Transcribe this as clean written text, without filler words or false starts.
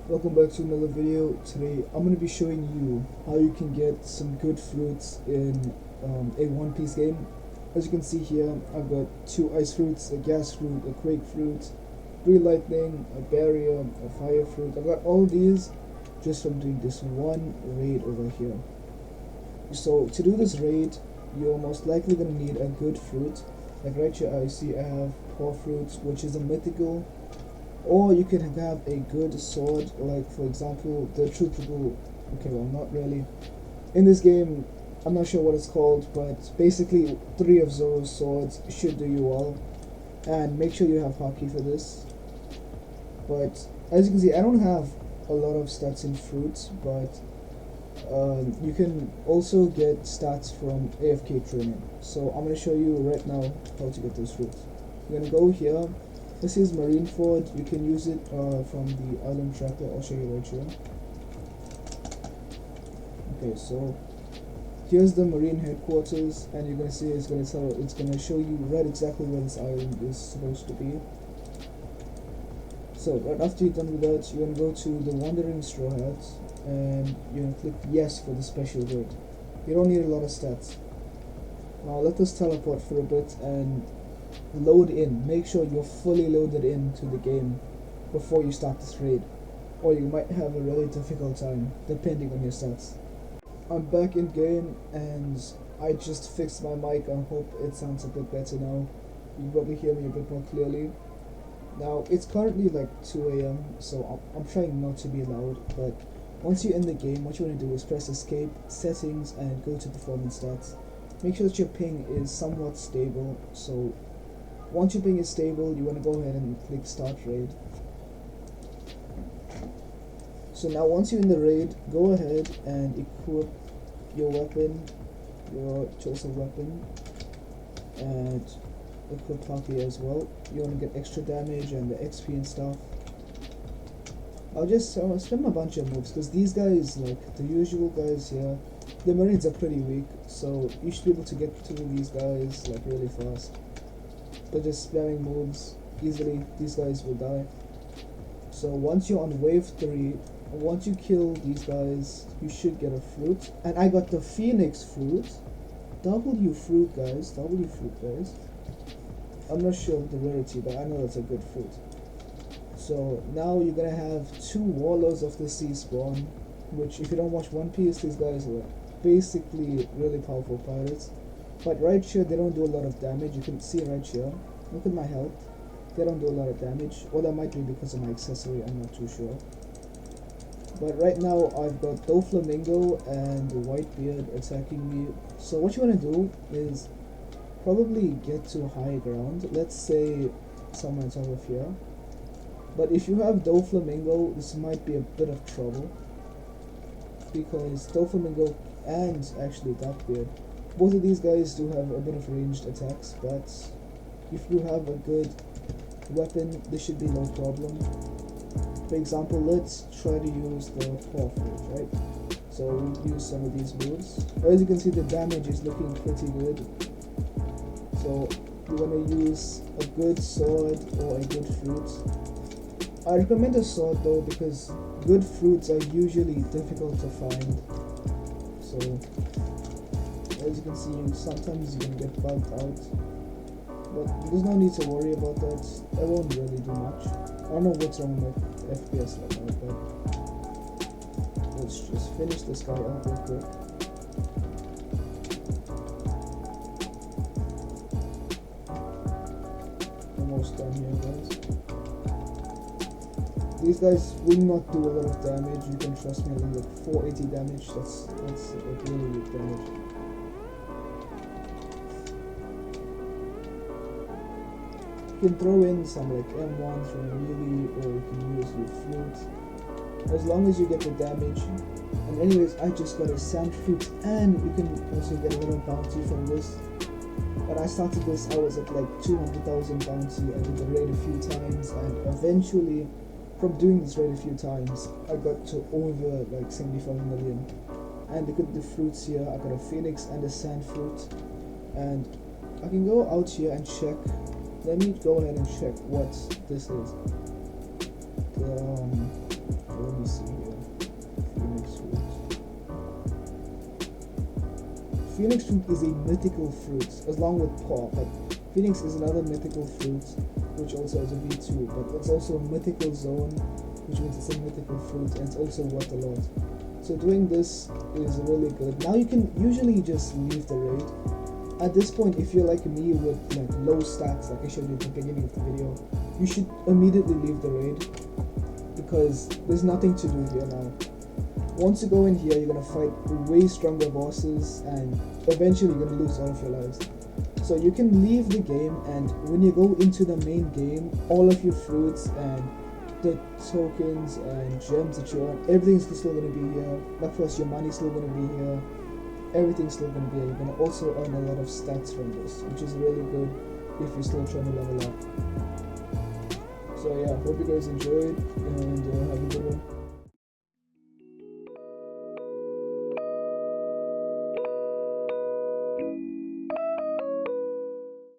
Welcome back to another video. Today I'm going to be showing you how you can get some good fruits in a One Piece game. As you can see here, I've got 2 ice fruits, a gas fruit, a quake fruit, 3 lightning, a barrier, a fire fruit. I've got all these just from doing this one raid over here. So to do this raid, you're most likely going to need a good fruit. Like right here I see I have paw fruits, which is a mythical. Or you can have a good sword, like for example the truthful. Okay, well, not really. In this game, I'm not sure what it's called, but basically 3 of Zoro's swords should do you well. And make sure you have hockey for this. But as you can see, I don't have a lot of stats in fruits, but you can also get stats from AFK training. So I'm going to show you right now how to get those fruits. You're going to go here. This is Marineford. You can use it from the island tracker. I'll show you right here. Okay, so here's the marine headquarters, and you're gonna see it's gonna show you right exactly where this island is supposed to be. So right after you're done with that, you're gonna go to the Wandering Straw Hats, and you're gonna click yes for the special raid. You don't need a lot of stats. Now let us teleport for a bit and load in. Make sure you're fully loaded into the game before you start this raid, or you might have a really difficult time depending on your stats. I'm back in game and I just fixed my mic. I hope it sounds a bit better now. You can probably hear me a bit more clearly. Now it's currently like 2 AM, so I'm trying not to be loud, but once you're in the game, what you want to do is press escape, settings, and go to performance stats. Make sure that your ping is somewhat stable. So once your ping is stable, you want to go ahead and click start raid. So now once you're in the raid, go ahead and equip your weapon, your chosen weapon, and equip hockey as well. You want to get extra damage and the XP and stuff. I'll just spam a bunch of moves, because these guys, like the usual guys here, the marines are pretty weak, so you should be able to get through these guys like really fast. But just spamming moves easily, these guys will die. So once you're on wave 3, once you kill these guys, you should get a fruit. And I got the Phoenix fruit. W fruit, guys. I'm not sure of the rarity, but I know that's a good fruit. So now you're gonna have 2 Warlords of the Sea spawn, which if you don't watch One Piece, these guys are basically really powerful pirates. But right here, they don't do a lot of damage. You can see right here. Look at my health. They don't do a lot of damage. Or that might be because of my accessory, I'm not too sure. But right now, I've got Doflamingo and Whitebeard attacking me. So what you want to do is probably get to high ground. Let's say somewhere on top of here. But if you have Doflamingo, this might be a bit of trouble, because Doflamingo and actually Darkbeard, both of these guys do have a bit of ranged attacks, but if you have a good weapon, this should be no problem. For example, let's try to use the paw fruit, right? So we'll use some of these moves. As you can see, the damage is looking pretty good. So you want to use a good sword or a good fruit. I recommend a sword though, because good fruits are usually difficult to find. So as you can see, sometimes you can get bugged out, but there's no need to worry about that. It won't really do much. I don't know what's wrong with my FPS right now, but let's just finish this guy out real quick. Almost done here, guys. These guys will not do a lot of damage. You can trust me. Like 480 damage. That's like really weak damage. You can throw in some like M1s from a melee, or you can use your flute, as long as you get the damage. And anyways, I just got a sand fruit, and you can also get a little bounty from this. When I started this, I was at like 200,000 bounty. I did the raid a few times, and eventually, from doing this raid a few times, I got to over like 75 million. And look at the fruits here. I got a phoenix and a sand fruit, and I can go out here and check. Let me go ahead and check what this is. Phoenix fruit is a mythical fruit, along with pork. Like Phoenix is another mythical fruit, which also has a V2, but it's also a mythical zone, which means it's a mythical fruit, and it's also worth a lot. So doing this is really good. Now you can usually just leave the raid. At this point, if you're like me with like low stats, like I showed you at the beginning of the video, you should immediately leave the raid because there's nothing to do here now. Once you go in here, you're gonna fight way stronger bosses, and eventually you're gonna lose all of your lives. So you can leave the game, and when you go into the main game, all of your fruits and the tokens and gems that you earn, everything's still gonna be here. Of course, your money's still gonna be here. Everything's still gonna be here. You're gonna also earn a lot of stats from this, which is really good if you're still trying to level up. So yeah, hope you guys enjoyed, and have a good one.